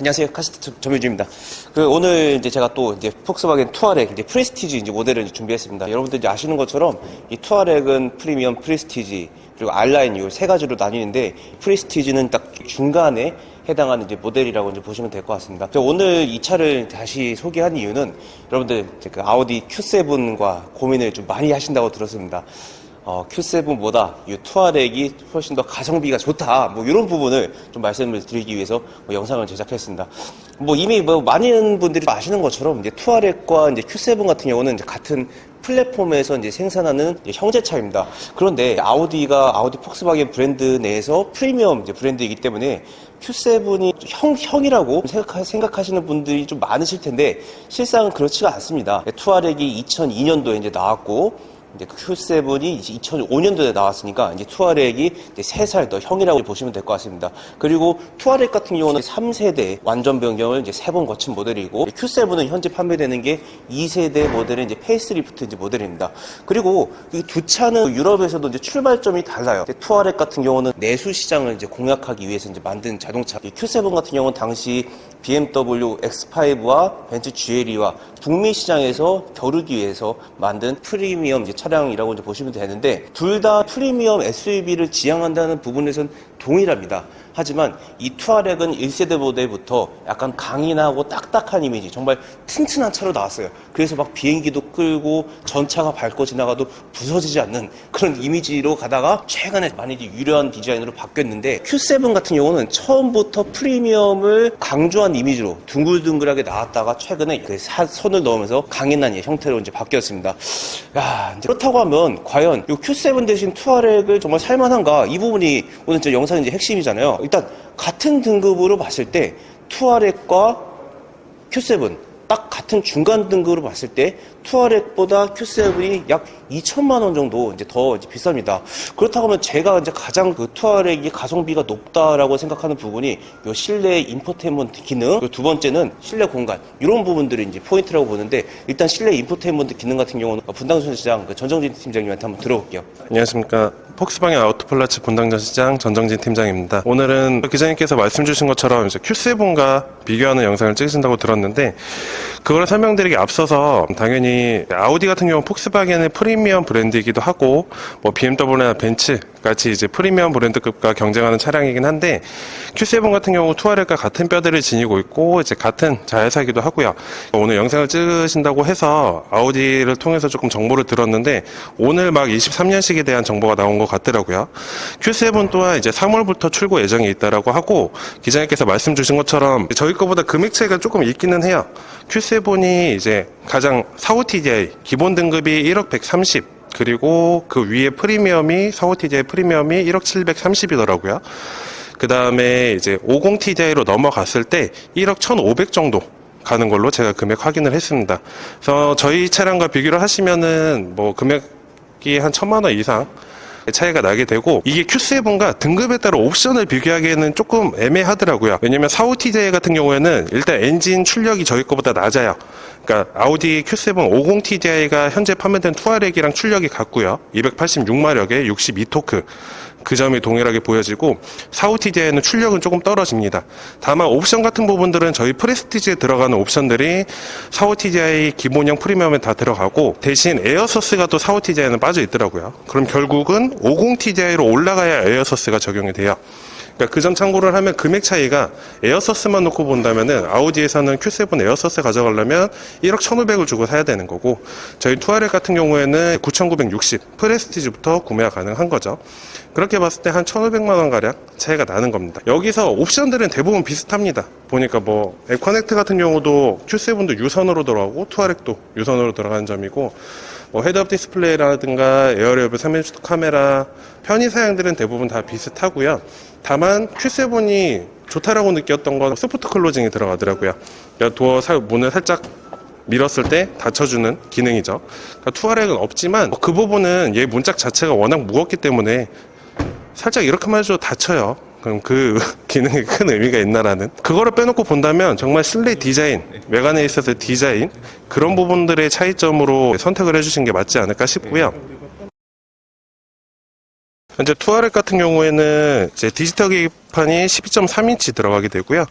안녕하세요. 카시트 정유주입니다. 오늘 이제 제가 또 이제 폭스바겐 투아렉 이제 프레스티지 이제 모델을 준비했습니다. 여러분들 이제 아시는 것처럼 이 투아렉은 프리미엄, 프레스티지 그리고 알라인 이 세 가지로 나뉘는데 프레스티지는 딱 중간에 해당하는 이제 모델이라고 이제 보시면 될 것 같습니다. 오늘 이 차를 다시 소개한 이유는 여러분들 이제 그 아우디 Q7과 고민을 좀 많이 하신다고 들었습니다. Q7보다 이 투아렉이 훨씬 더 가성비가 좋다. 뭐 이런 부분을 좀 말씀을 드리기 위해서 영상을 제작했습니다. 이미 많은 분들이 아시는 것처럼 이제 투아렉과 이제 Q7 같은 경우는 이제 같은 플랫폼에서 이제 생산하는 이제 형제차입니다. 그런데 아우디가 아우디 폭스바겐 브랜드 내에서 프리미엄 이제 브랜드이기 때문에 Q7이 형이라고 생각하시는 분들이 좀 많으실 텐데 실상은 그렇지가 않습니다. 투아렉이 2002년도에 이제 나왔고 이제 Q7이 2005년도에 나왔으니까 이제 투아렉이 이제 3살 더 형이라고 보시면 될 것 같습니다. 그리고 투아렉 같은 경우는 3세대 완전 변경을 이제 3번 거친 모델이고 Q7은 현재 판매되는 게 2세대 모델의 이제 페이스리프트 이제 모델입니다. 그리고 이 두 차는 유럽에서도 이제 출발점이 달라요. 투아렉 같은 경우는 내수 시장을 이제 공략하기 위해서 이제 만든 자동차. 이 Q7 같은 경우는 당시 BMW X5와 벤츠 GLE와 북미 시장에서 겨루기 위해서 만든 프리미엄 이제 차량이라고 이제 보시면 되는데 둘 다 프리미엄 SUV를 지향한다는 부분에선 동일합니다. 하지만 이 투아렉은 1세대 모델부터 약간 강인하고 딱딱한 이미지, 정말 튼튼한 차로 나왔어요. 그래서 막 비행기도 끌고 전차가 밟고 지나가도 부서지지 않는 그런 이미지로 가다가 최근에 많이 유려한 디자인으로 바뀌었는데 Q7 같은 경우는 처음부터 프리미엄을 강조한 이미지로 둥글둥글하게 나왔다가 최근에 그 선을 넣으면서 강인한 형태로 이제 바뀌었습니다. 야, 이제 그렇다고 하면 과연 이 Q7 대신 투아렉을 정말 살만한가? 이 부분이 오늘 제 영상의 이제 핵심이잖아요. 일단 같은 등급으로 봤을 때 투아렉과 Q7 딱 같은 중간 등급으로 봤을 때 투아렉보다 Q7이 약 2천만 원 정도 이제 더 이제 비쌉니다. 그렇다고 하면 제가 이제 가장 그 투아렉이 가성비가 높다라고 생각하는 부분이 요 실내 인포테인먼트 기능, 요 두 번째는 실내 공간 이런 부분들이 이제 포인트라고 보는데 일단 실내 인포테인먼트 기능 같은 경우는 분당전 시장 전정진 팀장님한테 한번 들어볼게요. 안녕하십니까. 폭스바겐 아우토플라츠 분당전 시장 전정진 팀장입니다. 오늘은 기자님께서 말씀 주신 것처럼 이제 Q7과 비교하는 영상을 찍으신다고 들었는데 그걸 설명드리기 앞서서 당연히 아우디 같은 경우는 폭스바겐의 프리미엄 브랜드이기도 하고 BMW나 벤츠 같이 이제 프리미엄 브랜드급과 경쟁하는 차량이긴 한데 Q7 같은 경우 투아렉과 같은 뼈대를 지니고 있고 이제 같은 자회사이기도 하고요. 오늘 영상을 찍으신다고 해서 아우디를 통해서 조금 정보를 들었는데 오늘 막 23년식에 대한 정보가 나온 것 같더라고요. Q7 또한 이제 3월부터 출고 예정이 있다라고 하고 기자님께서 말씀 주신 것처럼 저희 거보다 금액 차이가 조금 있기는 해요. Q7이 이제 가장 45 TDI 기본 등급이 1억 130 그리고 그 위에 프리미엄이 45 TDI 프리미엄이 1억 730이더라고요. 그 다음에 이제 50 TDI로 넘어갔을 때 1억 1,500 정도 가는 걸로 제가 금액 확인을 했습니다. 그래서 저희 차량과 비교를 하시면은 금액이 한 1,000만 원 이상 차이가 나게 되고 이게 Q7과 등급에 따라 옵션을 비교하기에는 조금 애매하더라고요. 왜냐면 45 TDI 같은 경우에는 일단 엔진 출력이 저희 거보다 낮아요. 그러니까 아우디 Q7 50 TDI가 현재 판매된 투아렉이랑 출력이 같고요. 286마력에 62토크. 그 점이 동일하게 보여지고 45 TDI는 출력은 조금 떨어집니다. 다만 옵션 같은 부분들은 저희 프레스티지에 들어가는 옵션들이 45 TDI 기본형 프리미엄에 다 들어가고 대신 에어소스가 또 45 TDI에는 빠져 있더라고요. 그럼 결국은 50 TDI로 올라가야 에어소스가 적용이 돼요. 그러니까 그 점 참고를 하면 금액 차이가 에어소스만 놓고 본다면은 아우디에서는 Q7 에어소스 가져가려면 1억 1,500을 주고 사야 되는 거고 저희 투아렉 같은 경우에는 9,960 프레스티지부터 구매가 가능한 거죠. 그렇게 봤을 때 한 1,500만 원 가량 차이가 나는 겁니다. 여기서 옵션들은 대부분 비슷합니다. 보니까 에코넥트 같은 경우도 Q7도 유선으로 들어가고 투아렉도 유선으로 들어가는 점이고 헤드업 디스플레이라든가 에어레벨 3인치 카메라 편의 사양들은 대부분 다 비슷하고요. 다만 Q7이 좋다라고 느꼈던 건 소프트 클로징이 들어가더라고요. 도어 문을 살짝 밀었을 때 닫혀주는 기능이죠. 그러니까 투아렉은 없지만 그 부분은 얘 문짝 자체가 워낙 무겁기 때문에 살짝 이렇게만 해줘도 닫혀요. 그럼 그 기능이 큰 의미가 있나라는 그거를 빼놓고 본다면 정말 실내 디자인, 외관에 있어서 디자인 그런 부분들의 차이점으로 선택을 해주신 게 맞지 않을까 싶고요. 현재 투아렉 같은 경우에는 이제 디지털 계기판이 12.3인치 들어가게 되고요.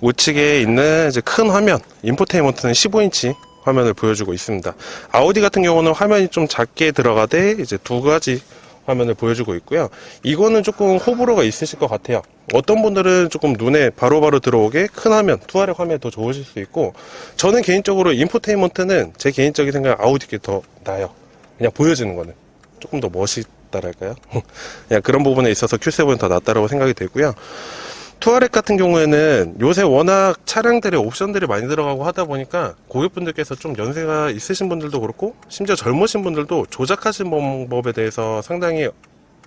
우측에 있는 이제 큰 화면, 인포테인먼트는 15인치 화면을 보여주고 있습니다. 아우디 같은 경우는 화면이 좀 작게 들어가되 이제 두 가지 화면을 보여주고 있고요. 이거는 조금 호불호가 있으실 것 같아요. 어떤 분들은 조금 눈에 바로바로 들어오게 큰 화면, 투아렉 화면이 더 좋으실 수 있고, 저는 개인적으로 인포테인먼트는 제 개인적인 생각에 아우디께 더 나아요. 그냥 보여지는 거는 조금 더 멋있다랄까요? 그냥 그런 부분에 있어서 Q7은 더 낫다라고 생각이 되고요. 투아렉 같은 경우에는 요새 워낙 차량들의 옵션들이 많이 들어가고 하다 보니까 고객분들께서 좀 연세가 있으신 분들도 그렇고 심지어 젊으신 분들도 조작하신 방법에 대해서 상당히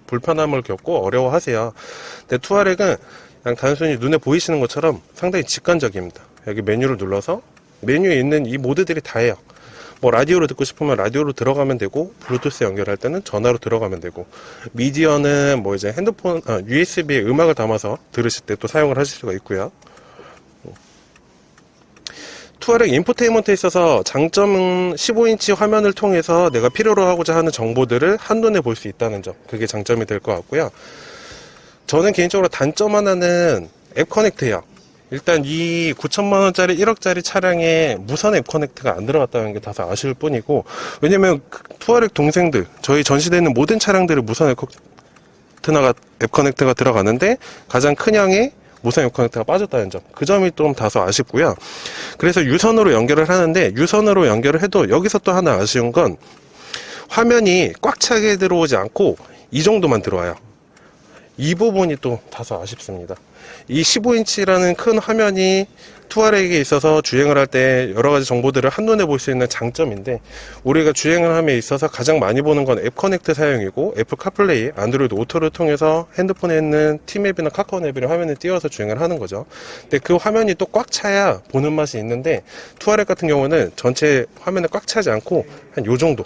불편함을 겪고 어려워하세요. 근데 투아렉은 그냥 단순히 눈에 보이시는 것처럼 상당히 직관적입니다. 여기 메뉴를 눌러서 메뉴에 있는 이 모드들이 다예요. 뭐 라디오로 듣고 싶으면 라디오로 들어가면 되고, 블루투스 연결할 때는 전화로 들어가면 되고, 미디어는 뭐 이제 핸드폰, USB에 음악을 담아서 들으실 때 또 사용을 하실 수가 있고요. 투아렉 인포테인먼트에 있어서 장점은 15인치 화면을 통해서 내가 필요로 하고자 하는 정보들을 한눈에 볼 수 있다는 점, 그게 장점이 될 것 같고요. 저는 개인적으로 단점 하나는 앱 커넥트예요. 일단 이 9천만원짜리 1억짜리 차량에 무선 앱 커넥트가 안 들어갔다는 게 다소 아쉬울 뿐이고, 왜냐면 투아렉 동생들, 저희 전시되어 있는 모든 차량들이 무선 앱 커넥트가 들어가는데 가장 큰 양의 무선 앱 커넥트가 빠졌다는 점, 그 점이 좀 다소 아쉽고요. 그래서 유선으로 연결을 하는데, 유선으로 연결을 해도 여기서 또 하나 아쉬운 건 화면이 꽉 차게 들어오지 않고 이 정도만 들어와요. 이 부분이 또 다소 아쉽습니다. 이 15인치라는 큰 화면이 투아렉에 있어서 주행을 할 때 여러 가지 정보들을 한눈에 볼 수 있는 장점인데, 우리가 주행을 함에 있어서 가장 많이 보는 건 앱 커넥트 사용이고, 애플 카플레이, 안드로이드 오토를 통해서 핸드폰에 있는 티맵이나 카카오 앱이나 화면에 띄워서 주행을 하는 거죠. 근데 그 화면이 또 꽉 차야 보는 맛이 있는데, 투아렉 같은 경우는 전체 화면에 꽉 차지 않고 한 요 정도,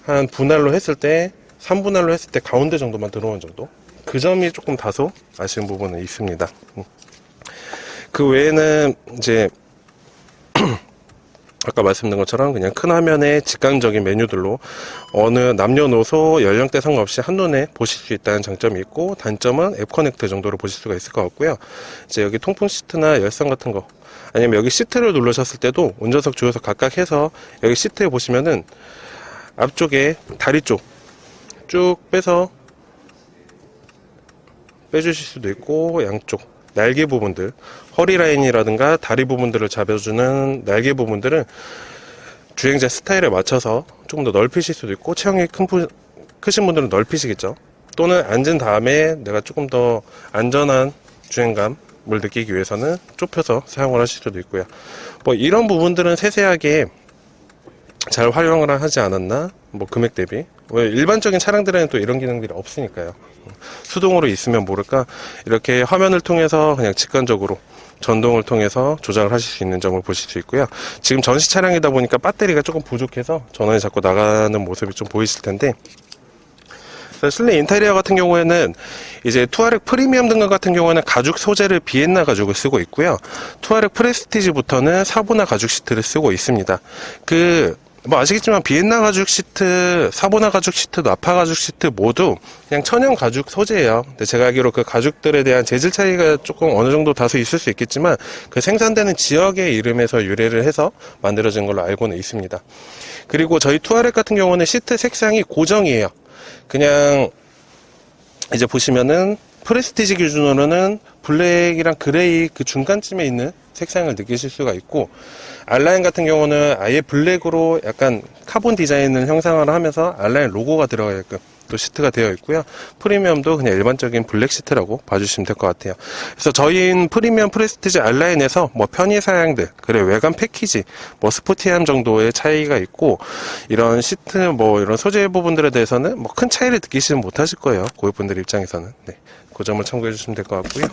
한 분할로 했을 때 3분할로 했을 때 가운데 정도만 들어오는 정도, 그 점이 조금 다소 아쉬운 부분은 있습니다. 그 외에는 이제 아까 말씀드린 것처럼 그냥 큰 화면에 직관적인 메뉴들로 어느 남녀노소 연령대 상관없이 한눈에 보실 수 있다는 장점이 있고, 단점은 앱 커넥트 정도로 보실 수가 있을 것 같고요. 이제 여기 통풍 시트나 열선 같은 거, 아니면 여기 시트를 누르셨을 때도 운전석 주유석 각각 해서 여기 시트에 보시면은 앞쪽에 다리 쪽 쭉 빼서 빼주실 수도 있고, 양쪽 날개 부분들, 허리 라인이라든가 다리 부분들을 잡아주는 날개 부분들은 주행자 스타일에 맞춰서 조금 더 넓히실 수도 있고, 체형이 크신 분들은 넓히시겠죠. 또는 앉은 다음에 내가 조금 더 안전한 주행감을 느끼기 위해서는 좁혀서 사용을 하실 수도 있고요. 뭐 이런 부분들은 세세하게 잘 활용을 하지 않았나, 뭐 금액 대비. 왜 일반적인 차량들에는 또 이런 기능들이 없으니까요. 수동으로 있으면 모를까 이렇게 화면을 통해서 그냥 직관적으로 전동을 통해서 조작을 하실 수 있는 점을 보실 수 있고요. 지금 전시 차량이다 보니까 배터리가 조금 부족해서 전원이 자꾸 나가는 모습이 좀 보이실 텐데, 실내 인테리어 같은 경우에는 이제 투아렉 프리미엄 등급 같은 경우에는 가죽 소재를 비엔나 가죽을 쓰고 있고요. 투아렉 프레스티지부터는 사보나 가죽 시트를 쓰고 있습니다. 뭐 아시겠지만 비엔나 가죽 시트, 사보나 가죽 시트, 나파 가죽 시트 모두 그냥 천연 가죽 소재예요. 근데 제가 알기로 그 가죽들에 대한 재질 차이가 조금 어느 정도 다소 있을 수 있겠지만, 그 생산되는 지역의 이름에서 유래를 해서 만들어진 걸로 알고는 있습니다. 그리고 저희 투아렉 같은 경우는 시트 색상이 고정이에요. 그냥 이제 보시면은 프레스티지 기준으로는 블랙이랑 그레이 그 중간쯤에 있는 색상을 느끼실 수가 있고, 알라인 같은 경우는 아예 블랙으로 약간 카본 디자인을 형상화를 하면서 알라인 로고가 들어가게끔 또 시트가 되어 있고요. 프리미엄도 그냥 일반적인 블랙 시트라고 봐주시면 될 것 같아요. 그래서 저희는 프리미엄 프레스티지 알라인에서 뭐 편의 사양들, 그래 외관 패키지, 뭐 스포티함 정도의 차이가 있고, 이런 시트 뭐 이런 소재 부분들에 대해서는 뭐 큰 차이를 느끼시는 못하실 거예요. 고객분들 입장에서는. 네, 그 점을 참고해 주시면 될 것 같고요.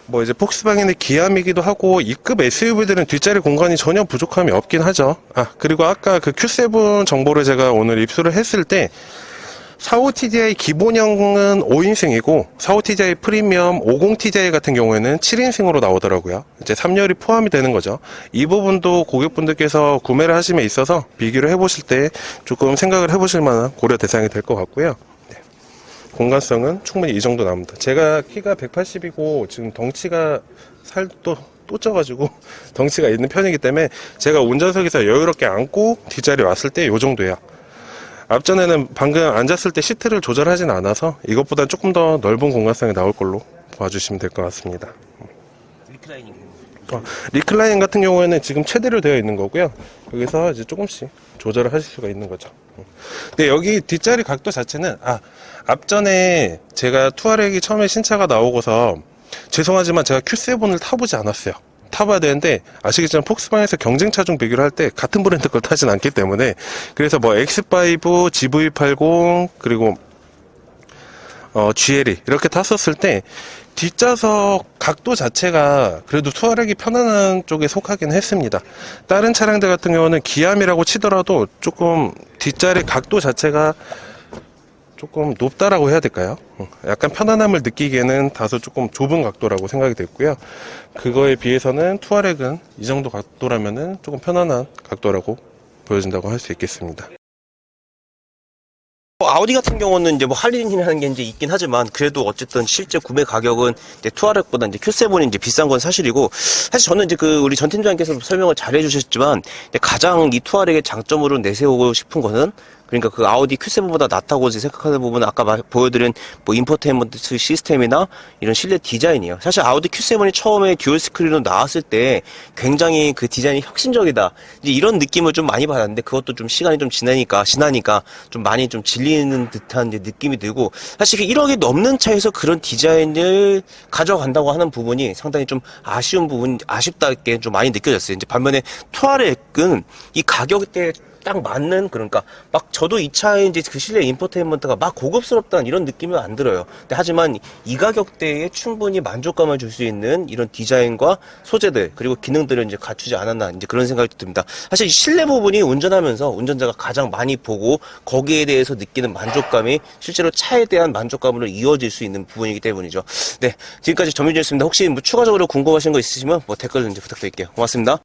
뭐 이제 폭스바겐의 기함이기도 하고, E급 SUV들은 뒷자리 공간이 전혀 부족함이 없긴 하죠. 그리고 아까 그 Q7 정보를 제가 오늘 입수를 했을 때 45TDI 기본형은 5인승이고 45TDI 프리미엄 50TDI 같은 경우에는 7인승으로 나오더라고요. 이제 3열이 포함이 되는 거죠. 이 부분도 고객분들께서 구매를 하심에 있어서 비교를 해보실 때 조금 생각을 해보실 만한 고려 대상이 될 것 같고요. 네. 공간성은 충분히 이 정도 나옵니다. 제가 키가 180이고 지금 덩치가 살도 또 쪄가지고 덩치가 있는 편이기 때문에 제가 운전석에서 여유롭게 앉고 뒷자리 왔을 때 이 정도예요. 앞전에는 방금 앉았을 때 시트를 조절하진 않아서 이것보다 조금 더 넓은 공간성이 나올 걸로 봐주시면 될 것 같습니다. 리클라이닝. 리클라인 같은 경우에는 지금 최대로 되어 있는 거고요. 여기서 이제 조금씩 조절을 하실 수가 있는 거죠. 근데 여기 뒷자리 각도 자체는 앞전에 제가 투아렉이 처음에 신차가 나오고서 죄송하지만 제가 Q7을 타보지 않았어요. 타봐야 되는데 아시겠지만 폭스바겐에서 경쟁차 중 비교를 할 때 같은 브랜드 걸 타진 않기 때문에 그래서 뭐 X5, GV80 그리고 GLE 이렇게 탔었을 때 뒷좌석 각도 자체가 그래도 투아렉이 편안한 쪽에 속하긴 했습니다. 다른 차량들 같은 경우는 기암이라고 치더라도 조금 뒷자리 각도 자체가 조금 높다라고 해야 될까요? 약간 편안함을 느끼기에는 다소 조금 좁은 각도라고 생각이 됐고요. 그거에 비해서는 투아렉은 이 정도 각도라면은 조금 편안한 각도라고 보여진다고 할 수 있겠습니다. 아우디 같은 경우는 이제 뭐 할인이라는 게 이제 있긴 하지만 그래도 어쨌든 실제 구매 가격은 이제 투아렉보다 이제 Q7이 이제 비싼 건 사실이고 사실 저는 이제 그 우리 전 팀장님께서 설명을 잘 해주셨지만 가장 이 투아렉의 장점으로 내세우고 싶은 거는 그러니까 그 아우디 Q7보다 낫다고 생각하는 부분은 아까 보여드린 뭐 인포테인먼트 시스템이나 이런 실내 디자인이에요. 사실 아우디 Q7이 처음에 듀얼 스크린으로 나왔을 때 굉장히 그 디자인이 혁신적이다. 이제 이런 느낌을 좀 많이 받았는데 그것도 좀 시간이 좀 지나니까 좀 많이 좀 질리는 듯한 이제 느낌이 들고 사실 1억이 넘는 차에서 그런 디자인을 가져간다고 하는 부분이 상당히 좀 아쉽다게 좀 많이 느껴졌어요. 이제 반면에 투아렉은 이 가격대에 딱 맞는 그러니까 막 저도 이 차에 이제 그 실내 인포테인먼트가 막 고급스럽다는 이런 느낌은 안 들어요. 근데 하지만 이 가격대에 충분히 만족감을 줄 수 있는 이런 디자인과 소재들 그리고 기능들을 이제 갖추지 않았나 이제 그런 생각이 듭니다. 사실 이 실내 부분이 운전하면서 운전자가 가장 많이 보고 거기에 대해서 느끼는 만족감이 실제로 차에 대한 만족감으로 이어질 수 있는 부분이기 때문이죠. 네, 지금까지 정민준이었습니다. 혹시 뭐 추가적으로 궁금하신 거 있으시면 뭐 댓글 이제 부탁드릴게요. 고맙습니다.